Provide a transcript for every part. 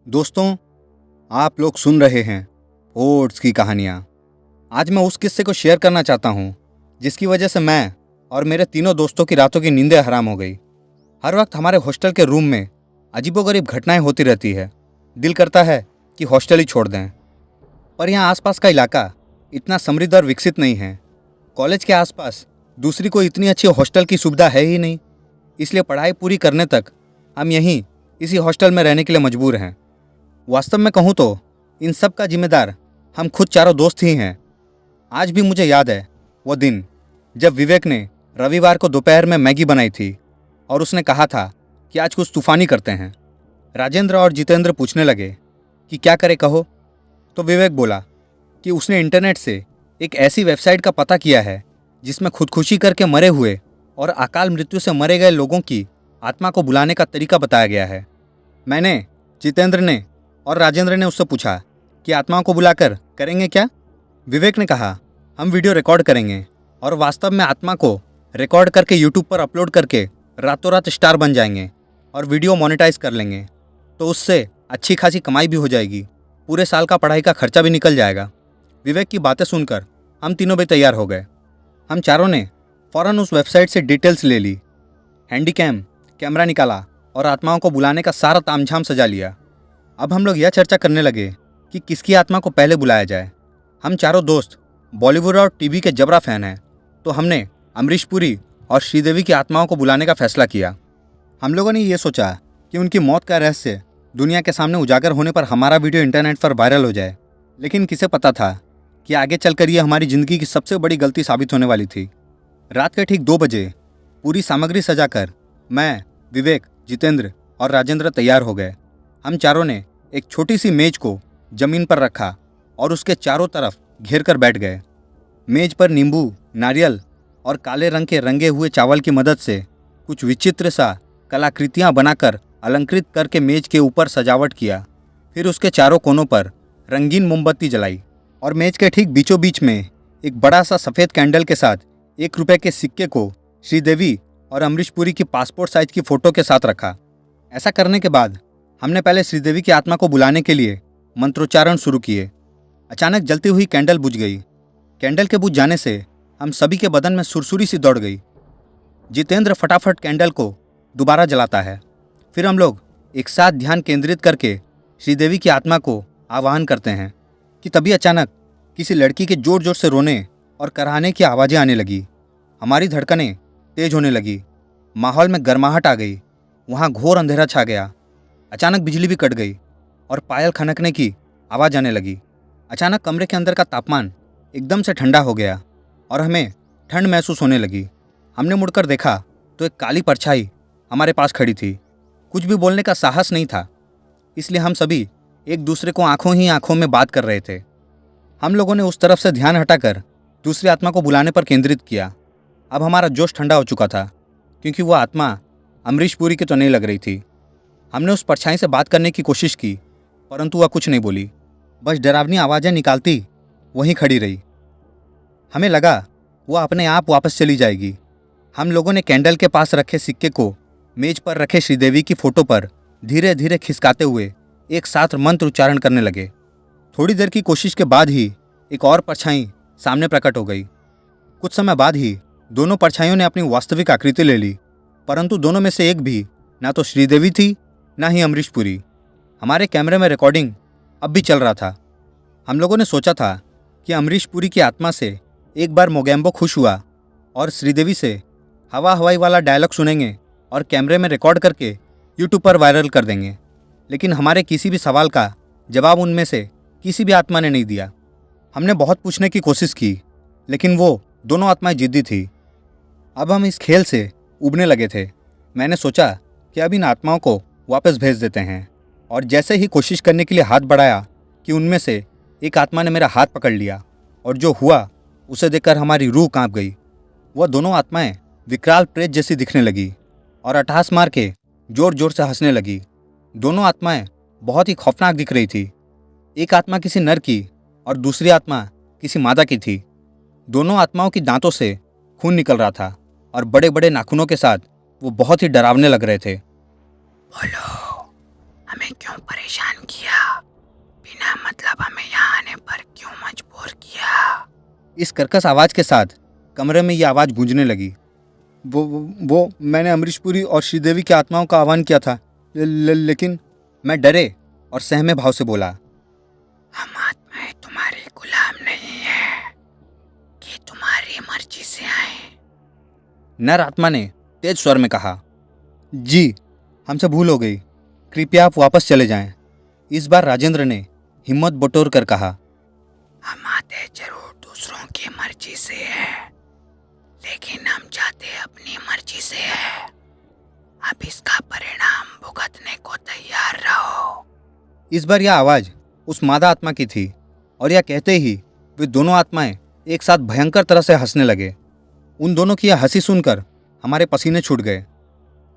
दोस्तों, आप लोग सुन रहे हैं ओट्स की कहानियाँ। आज मैं उस किस्से को शेयर करना चाहता हूँ जिसकी वजह से मैं और मेरे तीनों दोस्तों की रातों की नींदें हराम हो गई। हर वक्त हमारे हॉस्टल के रूम में अजीबोगरीब घटनाएं होती रहती है। दिल करता है कि हॉस्टल ही छोड़ दें, पर यहाँ आसपास का इलाका इतना समृद्ध और विकसित नहीं है। कॉलेज के आसपास दूसरी कोई इतनी अच्छी हॉस्टल की सुविधा है ही नहीं, इसलिए पढ़ाई पूरी करने तक हम यहीं इसी हॉस्टल में रहने के लिए मजबूर हैं। वास्तव में कहूँ तो इन सब का जिम्मेदार हम खुद चारों दोस्त ही हैं। आज भी मुझे याद है वो दिन जब विवेक ने रविवार को दोपहर में मैगी बनाई थी और उसने कहा था कि आज कुछ तूफानी करते हैं। राजेंद्र और जितेंद्र पूछने लगे कि क्या करे कहो, तो विवेक बोला कि उसने इंटरनेट से एक ऐसी वेबसाइट का पता किया है जिसमें खुदकुशी करके मरे हुए और अकाल मृत्यु से मरे गए लोगों की आत्मा को बुलाने का तरीका बताया गया है। मैंने, जितेंद्र ने और राजेंद्र ने उससे पूछा कि आत्माओं को बुलाकर करेंगे क्या। विवेक ने कहा, हम वीडियो रिकॉर्ड करेंगे और वास्तव में आत्मा को रिकॉर्ड करके यूट्यूब पर अपलोड करके रातों रात स्टार बन जाएंगे और वीडियो मोनेटाइज कर लेंगे, तो उससे अच्छी खासी कमाई भी हो जाएगी, पूरे साल का पढ़ाई का खर्चा भी निकल जाएगा। विवेक की बातें सुनकर हम तीनों भी तैयार हो गए। हम चारों ने फ़ौरन उस वेबसाइट से डिटेल्स ले ली, हैंडीकैम कैमरा निकाला और आत्माओं को बुलाने का सारा तामझाम सजा लिया। अब हम लोग यह चर्चा करने लगे कि किसकी आत्मा को पहले बुलाया जाए। हम चारों दोस्त बॉलीवुड और टीवी के जबरा फैन हैं, तो हमने अमरीश पुरी और श्रीदेवी की आत्माओं को बुलाने का फैसला किया। हम लोगों ने ये सोचा कि उनकी मौत का रहस्य दुनिया के सामने उजागर होने पर हमारा वीडियो इंटरनेट पर वायरल हो जाए, लेकिन किसे पता था कि आगे चलकर ये हमारी ज़िंदगी की सबसे बड़ी गलती साबित होने वाली थी। रात के ठीक 2 बजे पूरी सामग्री सजाकर मैं, विवेक, जितेंद्र और राजेंद्र तैयार हो गए। हम चारों ने एक छोटी सी मेज को जमीन पर रखा और उसके चारों तरफ घेर कर बैठ गए। मेज पर नींबू, नारियल और काले रंग के रंगे हुए चावल की मदद से कुछ विचित्र सा कलाकृतियाँ बनाकर अलंकृत करके मेज के ऊपर सजावट किया। फिर उसके चारों कोनों पर रंगीन मोमबत्ती जलाई और मेज के ठीक बीचों बीच में एक बड़ा सा सफ़ेद कैंडल के साथ 1 रुपये के सिक्के को श्रीदेवी और अमरीश पुरी की पासपोर्ट साइज की फ़ोटो के साथ रखा। ऐसा करने के बाद हमने पहले श्रीदेवी की आत्मा को बुलाने के लिए मंत्रोच्चारण शुरू किए। अचानक जलती हुई कैंडल बुझ गई। कैंडल के बुझ जाने से हम सभी के बदन में सुरसुरी सी दौड़ गई। जितेंद्र फटाफट कैंडल को दोबारा जलाता है। फिर हम लोग एक साथ ध्यान केंद्रित करके श्रीदेवी की आत्मा को आवाहन करते हैं कि तभी अचानक किसी लड़की के जोर जोर से रोने और कराहने की आवाज़ें आने लगी। हमारी धड़कनें तेज होने लगी, माहौल में गर्माहट आ गई, वहाँ घोर अंधेरा छा गया। अचानक बिजली भी कट गई और पायल खनकने की आवाज़ आने लगी। अचानक कमरे के अंदर का तापमान एकदम से ठंडा हो गया और हमें ठंड महसूस होने लगी। हमने मुड़कर देखा तो एक काली परछाई हमारे पास खड़ी थी। कुछ भी बोलने का साहस नहीं था, इसलिए हम सभी एक दूसरे को आंखों ही आंखों में बात कर रहे थे। हम लोगों ने उस तरफ से ध्यान हटाकर दूसरी आत्मा को बुलाने पर केंद्रित किया। अब हमारा जोश ठंडा हो चुका था, क्योंकि वह आत्मा अमरीश पुरी की तो नहीं लग रही थी। हमने उस परछाई से बात करने की कोशिश की, परंतु वह कुछ नहीं बोली, बस डरावनी आवाज़ें निकालती वहीं खड़ी रही। हमें लगा वह अपने आप वापस चली जाएगी। हम लोगों ने कैंडल के पास रखे सिक्के को मेज पर रखे श्रीदेवी की फ़ोटो पर धीरे धीरे खिसकाते हुए एक साथ मंत्र उच्चारण करने लगे। थोड़ी देर की कोशिश के बाद ही एक और परछाई सामने प्रकट हो गई। कुछ समय बाद ही दोनों परछाइयों ने अपनी वास्तविक आकृति ले ली, परंतु दोनों में से एक भी ना तो श्रीदेवी थी ना ही अमरीश पुरी। हमारे कैमरे में रिकॉर्डिंग अब भी चल रहा था। हम लोगों ने सोचा था कि अमरीश पुरी की आत्मा से एक बार मोगैम्बो खुश हुआ और श्रीदेवी से हवा हवाई वाला डायलॉग सुनेंगे और कैमरे में रिकॉर्ड करके यूट्यूब पर वायरल कर देंगे, लेकिन हमारे किसी भी सवाल का जवाब उनमें से किसी भी आत्मा ने नहीं दिया। हमने बहुत पूछने की कोशिश की, लेकिन वो दोनों आत्माएं जिद्दी थी। अब हम इस खेल से उबने लगे थे। मैंने सोचा कि अब इन आत्माओं को वापस भेज देते हैं, और जैसे ही कोशिश करने के लिए हाथ बढ़ाया कि उनमें से एक आत्मा ने मेरा हाथ पकड़ लिया, और जो हुआ उसे देखकर हमारी रूह कांप गई। वह दोनों आत्माएं विकराल प्रेत जैसी दिखने लगी और अट्टहास मार के जोर जोर से हंसने लगी। दोनों आत्माएं बहुत ही खौफनाक दिख रही थी। एक आत्मा किसी नर की और दूसरी आत्मा किसी मादा की थी। दोनों आत्माओं की दांतों से खून निकल रहा था और बड़े बड़े नाखूनों के साथ वो बहुत ही डरावने लग रहे थे। बोलो, हमें क्यों परेशान किया? बिना मतलब हमें यहाँ आने पर क्यों मजबूर किया? इस कर्कश आवाज़ के साथ कमरे में ये आवाज़ गूंजने लगी। वो मैंने अमरीश पुरी और श्रीदेवी की आत्माओं का आह्वान किया था, लेकिन मैं डरे और सहमे भाव से बोला, हम आत्माएं तुम्हारे गुलाम नहीं है कि तुम्हारी मर्जी से आए। नर आत्मा ने तेज स्वर में कहा, जी हमसे भूल हो गई, कृपया आप वापस चले जाएं। इस बार राजेंद्र ने हिम्मत बटोर कर कहा, हम आते जरूर दूसरों की मर्जी से है, लेकिन हम जाते अपनी मर्जी से है। अब इसका परिणाम भुगतने को तैयार रहो। इस बार यह आवाज़ उस मादा आत्मा की थी और यह कहते ही वे दोनों आत्माएं एक साथ भयंकर तरह से हंसने लगे। उन दोनों की यह हंसी सुनकर हमारे पसीने छूट गए।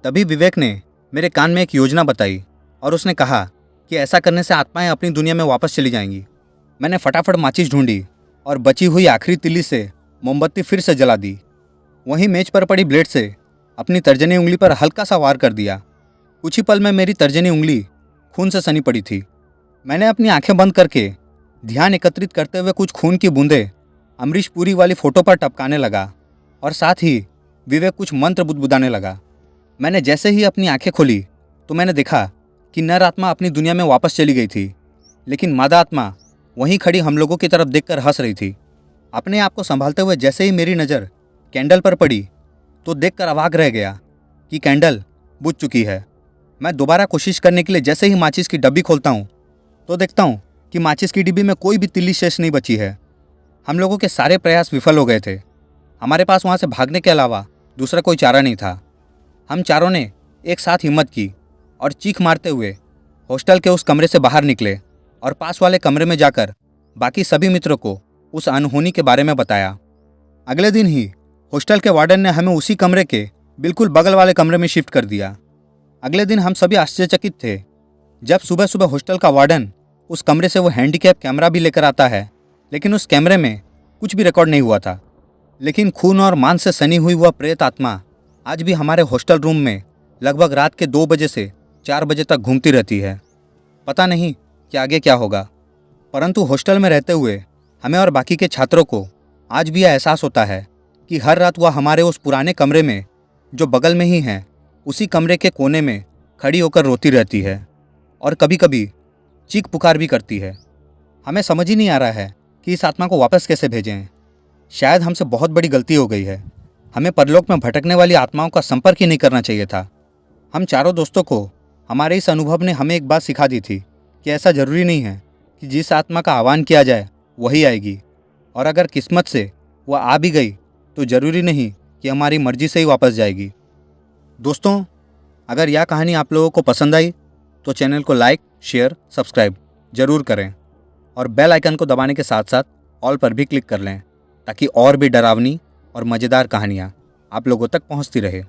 तभी विवेक ने मेरे कान में एक योजना बताई और उसने कहा कि ऐसा करने से आत्माएं अपनी दुनिया में वापस चली जाएंगी। मैंने फटाफट माचिस ढूंढी और बची हुई आखिरी तिल्ली से मोमबत्ती फिर से जला दी। वहीं मेज पर पड़ी ब्लेड से अपनी तर्जनी उंगली पर हल्का सा वार कर दिया। कुछ ही पल में मेरी तर्जनी उंगली खून से सनी पड़ी थी। मैंने अपनी आंखें बंद करके ध्यान एकत्रित करते हुए कुछ खून की बूंदें अमरीश पुरी वाली फोटो पर टपकाने लगा और साथ ही विवेक कुछ मंत्र बुदबुदाने लगा। मैंने जैसे ही अपनी आंखें खोली तो मैंने देखा कि नर आत्मा अपनी दुनिया में वापस चली गई थी, लेकिन मादा आत्मा वहीं खड़ी हम लोगों की तरफ देखकर हंस रही थी। अपने आप को संभालते हुए जैसे ही मेरी नज़र कैंडल पर पड़ी तो देखकर अवाक रह गया कि कैंडल बुझ चुकी है। मैं दोबारा कोशिश करने के लिए जैसे ही माचिस की डब्बी खोलता हूँ तो देखता हूँ कि माचिस की डिब्बी में कोई भी तिल्ली शेष नहीं बची है। हम लोगों के सारे प्रयास विफल हो गए थे। हमारे पास वहाँ से भागने के अलावा दूसरा कोई चारा नहीं था। हम चारों ने एक साथ हिम्मत की और चीख मारते हुए हॉस्टल के उस कमरे से बाहर निकले और पास वाले कमरे में जाकर बाकी सभी मित्रों को उस अनहोनी के बारे में बताया। अगले दिन ही हॉस्टल के वार्डन ने हमें उसी कमरे के बिल्कुल बगल वाले कमरे में शिफ्ट कर दिया। अगले दिन हम सभी आश्चर्यचकित थे जब सुबह सुबह हॉस्टल का वार्डन उस कमरे से वो हैंडीकैप कैमरा भी लेकर आता है, लेकिन उस कैमरे में कुछ भी रिकॉर्ड नहीं हुआ था। लेकिन खून और मांस से सनी हुई वह प्रेत आत्मा आज भी हमारे हॉस्टल रूम में लगभग रात के 2 बजे से 4 बजे तक घूमती रहती है। पता नहीं कि आगे क्या होगा, परंतु हॉस्टल में रहते हुए हमें और बाकी के छात्रों को आज भी यह एहसास होता है कि हर रात वह हमारे उस पुराने कमरे में जो बगल में ही है उसी कमरे के कोने में खड़ी होकर रोती रहती है और कभी कभी चीख पुकार भी करती है। हमें समझ ही नहीं आ रहा है कि इस आत्मा को वापस कैसे भेजें। शायद हमसे बहुत बड़ी गलती हो गई है। हमें परलोक में भटकने वाली आत्माओं का संपर्क ही नहीं करना चाहिए था। हम चारों दोस्तों को हमारे इस अनुभव ने हमें एक बात सिखा दी थी कि ऐसा ज़रूरी नहीं है कि जिस आत्मा का आह्वान किया जाए वही आएगी, और अगर किस्मत से वह आ भी गई तो ज़रूरी नहीं कि हमारी मर्जी से ही वापस जाएगी। दोस्तों, अगर यह कहानी आप लोगों को पसंद आई तो चैनल को लाइक, शेयर, सब्सक्राइब ज़रूर करें और बेल आइकन को दबाने के साथ साथ ऑल पर भी क्लिक कर लें ताकि और भी डरावनी और मज़ेदार कहानियाँ आप लोगों तक पहुँचती रहे।